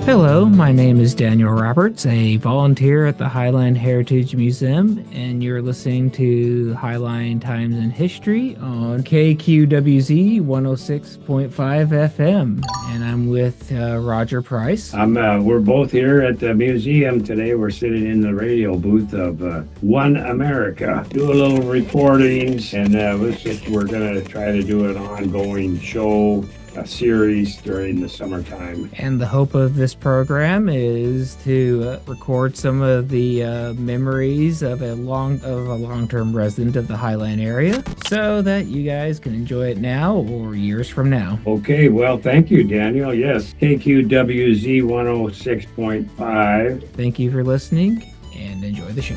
Hello, my name is Daniel Roberts, a volunteer at the Highline Heritage Museum, and you're listening to Highline Times History on KQWZ 106.5 FM. And I'm with Roger Price. We're both here at the museum today. We're sitting in the radio booth of One America. Do a little recordings, and we're going to try to do an ongoing show, a series during the summertime. And the hope of this program is to record some of the memories of a long-term resident of the Highline area, so that you guys can enjoy it now or years from now. Okay, well, thank you, Daniel. Yes, KQWZ 106.5. Thank you for listening, and enjoy the show.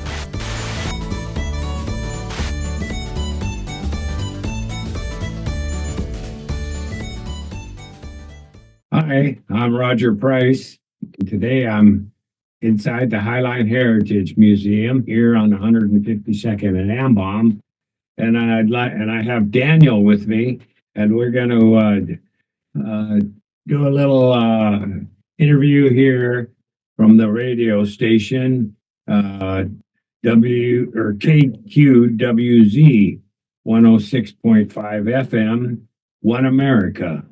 Hi, I'm Roger Price. Today I'm inside the Highline Heritage Museum here on 152nd and Ambom, and I have Daniel with me, and we're going to do a little interview here from the radio station KQWZ 106.5 FM, One America.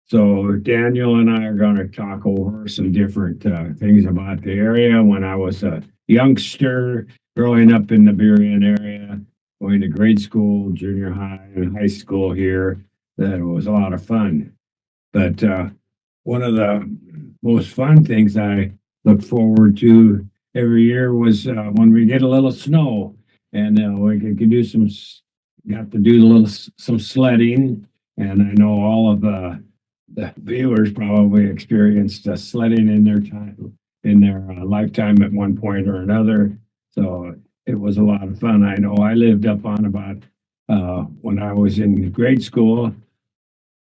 So Daniel and I are going to talk over some different things about the area. When I was a youngster growing up in the Burien area, going to grade school, junior high, and high school here, that was a lot of fun. But one of the most fun things I look forward to every year was when we get a little snow, and we could do some sledding. And I know all of the viewers probably experienced sledding in their lifetime at one point or another. So it was a lot of fun. I know I lived up on about when I was in grade school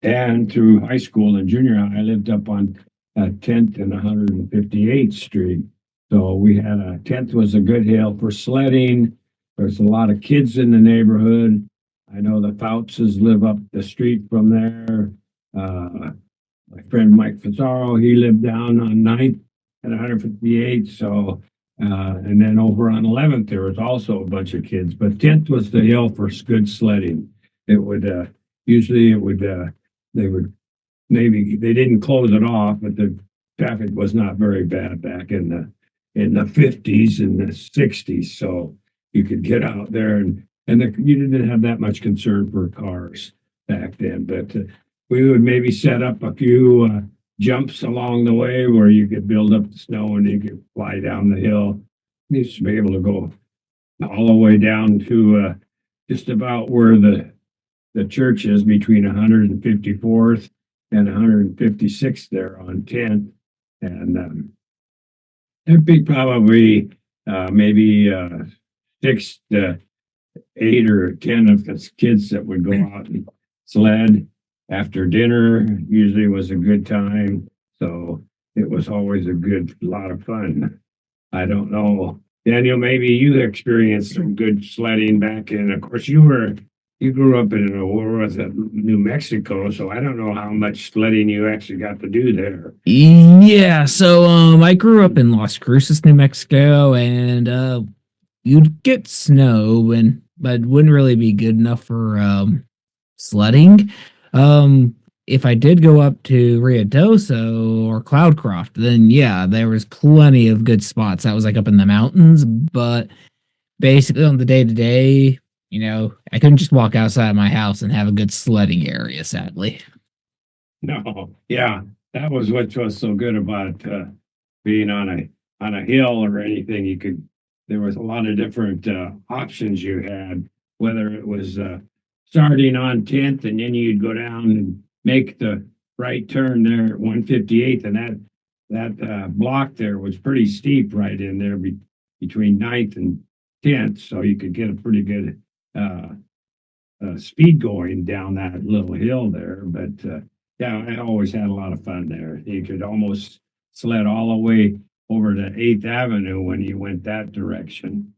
and through high school and junior high, I lived up on 10th and 158th Street. So we had 10th was a good hill for sledding. There's a lot of kids in the neighborhood. I know the Foutses live up the street from there. My friend Mike Fazaro, he lived down on 9th and 158th. So, and then over on 11th, there was also a bunch of kids, but 10th was the hill for good sledding. It would, they didn't close it off, but the traffic was not very bad back in the 50s and the 60s. So you could get out there you didn't have that much concern for cars back then, but we would maybe set up a few jumps along the way where you could build up the snow and you could fly down the hill. You used to be able to go all the way down to just about where the church is, between 154th and 156th there on 10th. And there'd be probably maybe 6 to 8 or 10 of the kids that would go out and sled. After dinner usually was a good time, so it was always a lot of fun. I don't know, Daniel, maybe you experienced some good sledding back in. Of course, you grew up in New Mexico, so I don't know how much sledding you actually got to do there. Yeah, so I grew up in Las Cruces, New Mexico, and you'd get snow, but it wouldn't really be good enough for sledding. If I did go up to Ruidoso or Cloudcroft, then yeah, there was plenty of good spots. That was like up in the mountains, but basically on the day to day, I couldn't just walk outside my house and have a good sledding area, sadly. No, yeah, that was what was so good about being on a hill or anything. There was a lot of different options you had, whether it was starting on 10th, and then you'd go down and make the right turn there at 158th, and that block there was pretty steep right in there between 9th and 10th, so you could get a pretty good speed going down that little hill there. But yeah, I always had a lot of fun there. You could almost sled all the way over to 8th Avenue when you went that direction.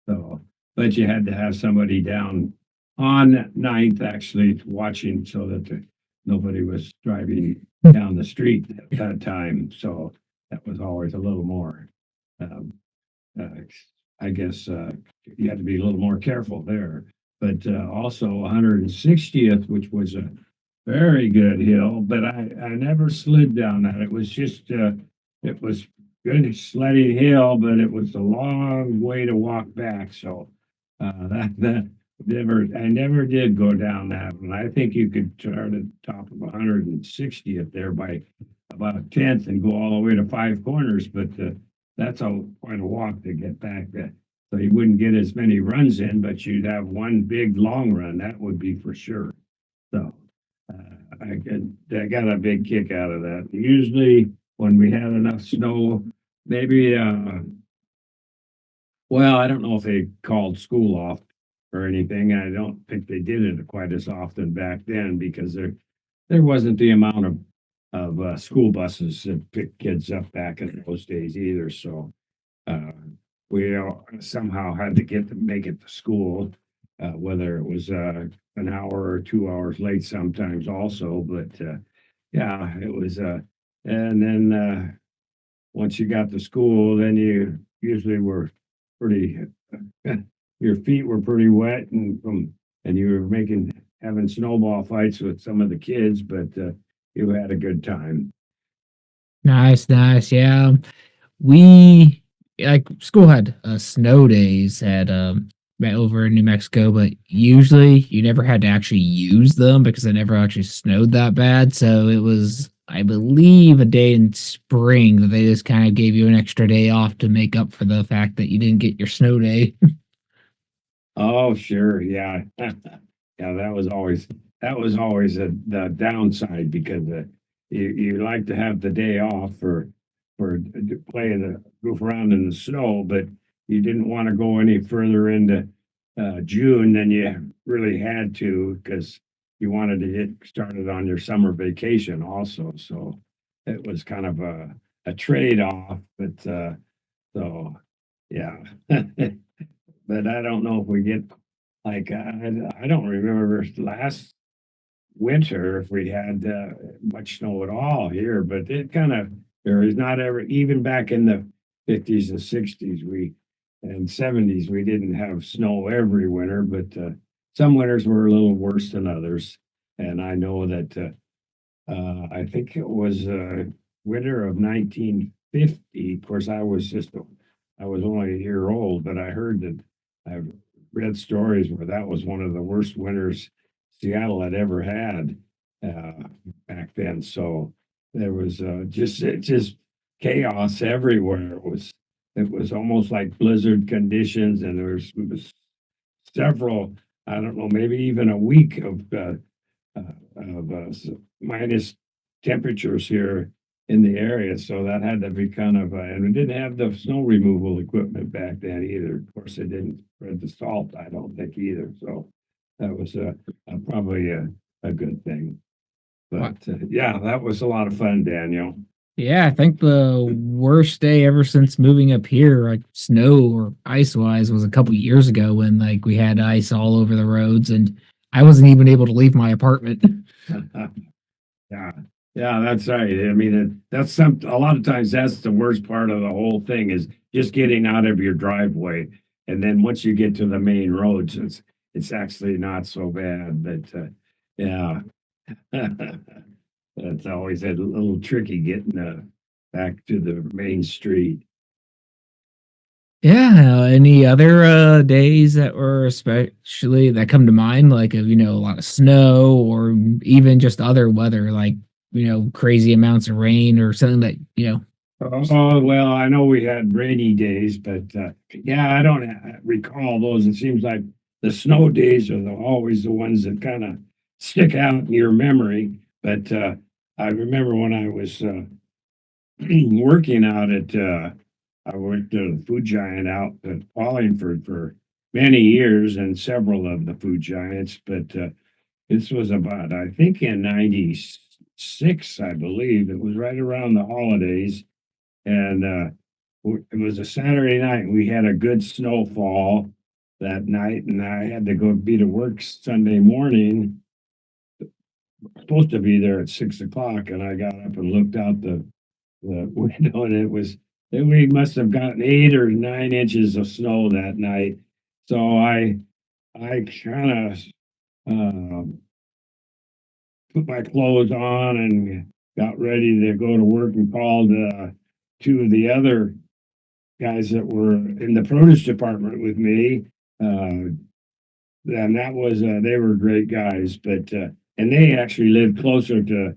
So, but you had to have somebody down on 9th actually watching so that nobody was driving down the street at that time. So that was always a little more, um, uh, I guess, you had to be a little more careful there. But also 160th, which was a very good hill, but I never slid down that. It was just, it was good sledding hill, but it was a long way to walk back. So that I never did go down that one. I think you could start at the top of 160th there by about 10th and go all the way to Five Corners, but that's quite a walk to get back there. So you wouldn't get as many runs in, but you'd have one big long run. That would be for sure. So I got a big kick out of that. Usually when we had enough snow, maybe well, I don't know if they called school off or anything. I don't think they did it quite as often back then because there wasn't the amount of school buses that picked kids up back in those days either. So uh, we all somehow had to make it to school, whether it was an hour or 2 hours late sometimes also. But yeah, it was. And then once you got to school, then you usually were pretty. Your feet were pretty wet, and you were having snowball fights with some of the kids, but you had a good time. Nice, nice. Yeah. We like school had snow days at over in New Mexico, but usually you never had to actually use them because it never actually snowed that bad. So it was, I believe, a day in spring that they just kind of gave you an extra day off to make up for the fact that you didn't get your snow day. Oh, sure, yeah. Yeah, that was always the downside because you like to have the day off for playing the goof around in the snow, but you didn't want to go any further into June than you really had to because you wanted to get started on your summer vacation also. So it was kind of a trade-off, but so yeah. But I don't know if we get like I don't remember last winter if we had much snow at all here, but it kind of there is not ever even back in the 50s and 60s and 70s we didn't have snow every winter, but some winters were a little worse than others. And I know that I think it was winter of 1950. Of course, I was only a year old, but I heard that I've read stories where that was one of the worst winters Seattle had ever had back then. So there was just chaos everywhere. It was almost like blizzard conditions, and it was several. I don't know, maybe even a week of minus temperatures here in the area. So that had to be kind of, and we didn't have the snow removal equipment back then either. Of course, they didn't spread the salt, I don't think either. So that was probably a good thing. Wow. But yeah, that was a lot of fun, Daniel. Yeah, I think the worst day ever since moving up here, like snow or ice wise, was a couple years ago when like we had ice all over the roads and I wasn't even able to leave my apartment. Yeah, yeah, that's right. I mean, that's a lot of times that's the worst part of the whole thing is just getting out of your driveway. And then once you get to the main roads, it's actually not so bad. But yeah, it's always a little tricky getting back to the main street. Yeah, any other days that were especially that come to mind, like of a lot of snow or even just other weather, like crazy amounts of rain or something that Oh, well, I know we had rainy days, but yeah, I don't recall those. It seems like the snow days are always the ones that kind of stick out in your memory. But I remember when I was working out I worked at a food giant out at Wallingford for many years and several of the food giants. But this was about, I think, in '96, I believe. It was right around the holidays and it was a Saturday night. We had a good snowfall that night, and I had to go be to work Sunday morning. Supposed to be there at 6 o'clock, and I got up and looked out the window, and we must have gotten 8 or 9 inches of snow that night. So I kind of put my clothes on and got ready to go to work and called two of the other guys that were in the produce department with me. Uh, and that was they were great guys, but and they actually lived closer to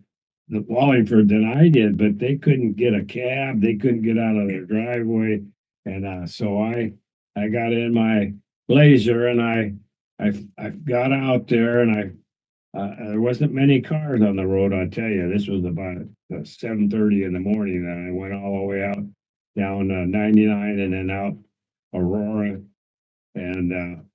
the Wallingford than I did, but they couldn't get a cab, they couldn't get out of their driveway, and so I got in my Blazer and I got out there and there wasn't many cars on the road. I tell you, this was about 7:30 in the morning, and I went all the way out down 99 and then out Aurora and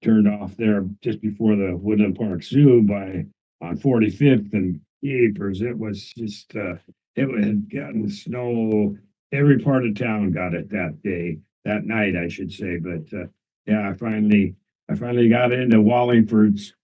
turned off there just before the Woodland Park Zoo by on 45th and Yeepers. It was just it had gotten snow. Every part of town got it that day, that night, I should say. But yeah, I finally got into Wallingford's,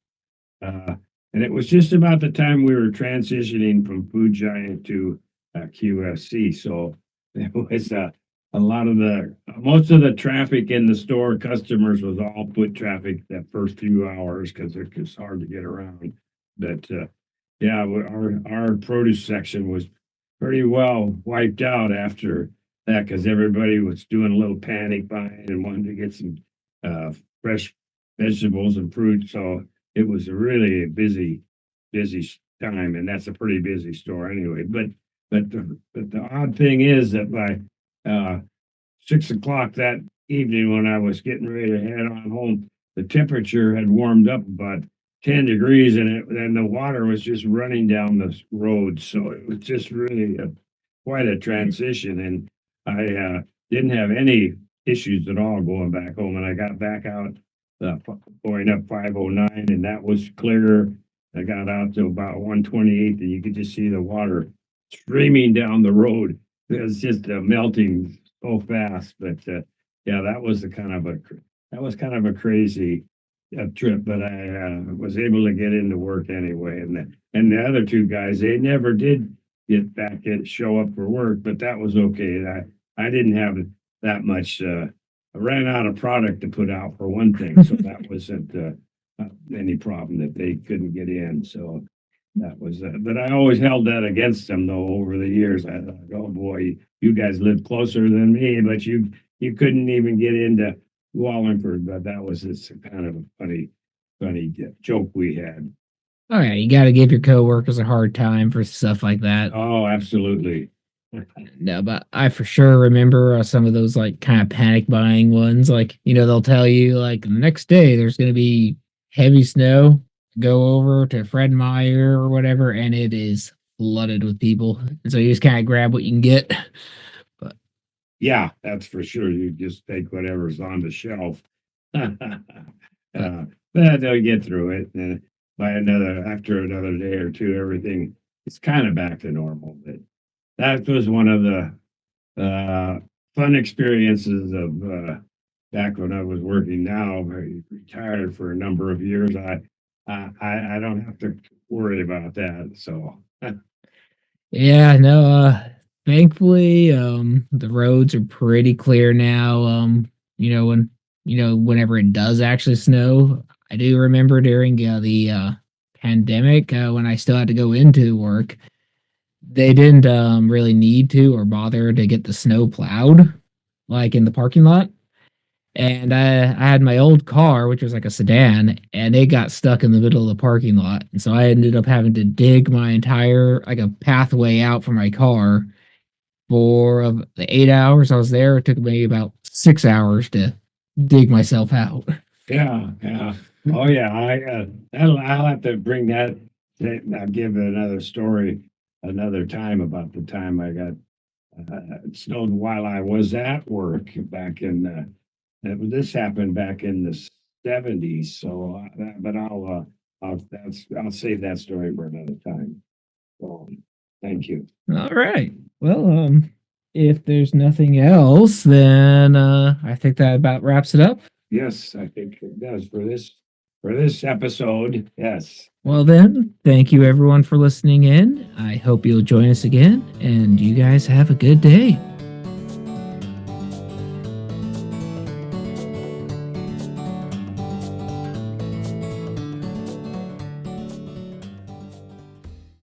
uh, and it was just about the time we were transitioning from Food Giant to QFC. So it was a lot of the most of the traffic in the store customers was all foot traffic that first few hours because it was hard to get around. But yeah, our produce section was pretty well wiped out after that because everybody was doing a little panic buying and wanted to get some uh, fresh vegetables and fruit. So it was a really busy time, and that's a pretty busy store anyway. But the odd thing is that by 6 o'clock that evening, when I was getting ready to head on home, the temperature had warmed up about 10 degrees, and the water was just running down the road. So it was just really quite a transition. And I didn't have any issues at all going back home. And I got back out going up 509, and that was clear. I got out to about 128, and you could just see the water streaming down the road. It was just melting so fast. But yeah, that was kind of a crazy trip. But I was able to get into work anyway. And the other two guys, they never did get back and show up for work, but that was okay. I didn't have that much. I ran out of product to put out for one thing, so that wasn't any problem that they couldn't get in. So that was, but I always held that against them though over the years. I thought, oh boy, you guys lived closer than me, but you couldn't even get into Wallingford. But that was just kind of a funny joke we had. Oh yeah, you got to give your coworkers a hard time for stuff like that. Oh, absolutely. No, but I for sure remember some of those like kind of panic buying ones. Like, they'll tell you like the next day there's going to be heavy snow. Go over to Fred Meyer or whatever, and it is flooded with people. And so you just kind of grab what you can get. But Yeah, that's for sure. You just take whatever's on the shelf. but But they'll get through it. And after another day or two, everything is kind of back to normal. But that was one of the fun experiences of back when I was working now, retired for a number of years. I don't have to worry about that. So yeah, no, thankfully, the roads are pretty clear now. Whenever it does actually snow, I do remember during the pandemic, when I still had to go into work, they didn't really need to or bother to get the snow plowed like in the parking lot. And I had my old car, which was like a sedan, and it got stuck in the middle of the parking lot. And so I ended up having to dig my entire like a pathway out for my car for the 8 hours I was there. It took me about 6 hours to dig myself out. yeah, yeah. Oh yeah, I'll have to bring that. I'll give another story another time about the time I got it snowed while I was at work back in this happened back in the 70s. So, but I'll save that story for another time. So, thank you. All right. Well, if there's nothing else, then I think that about wraps it up. Yes, I think it does for for this episode. Yes. Well, then, thank you everyone for listening in. I hope you'll join us again, and you guys have a good day.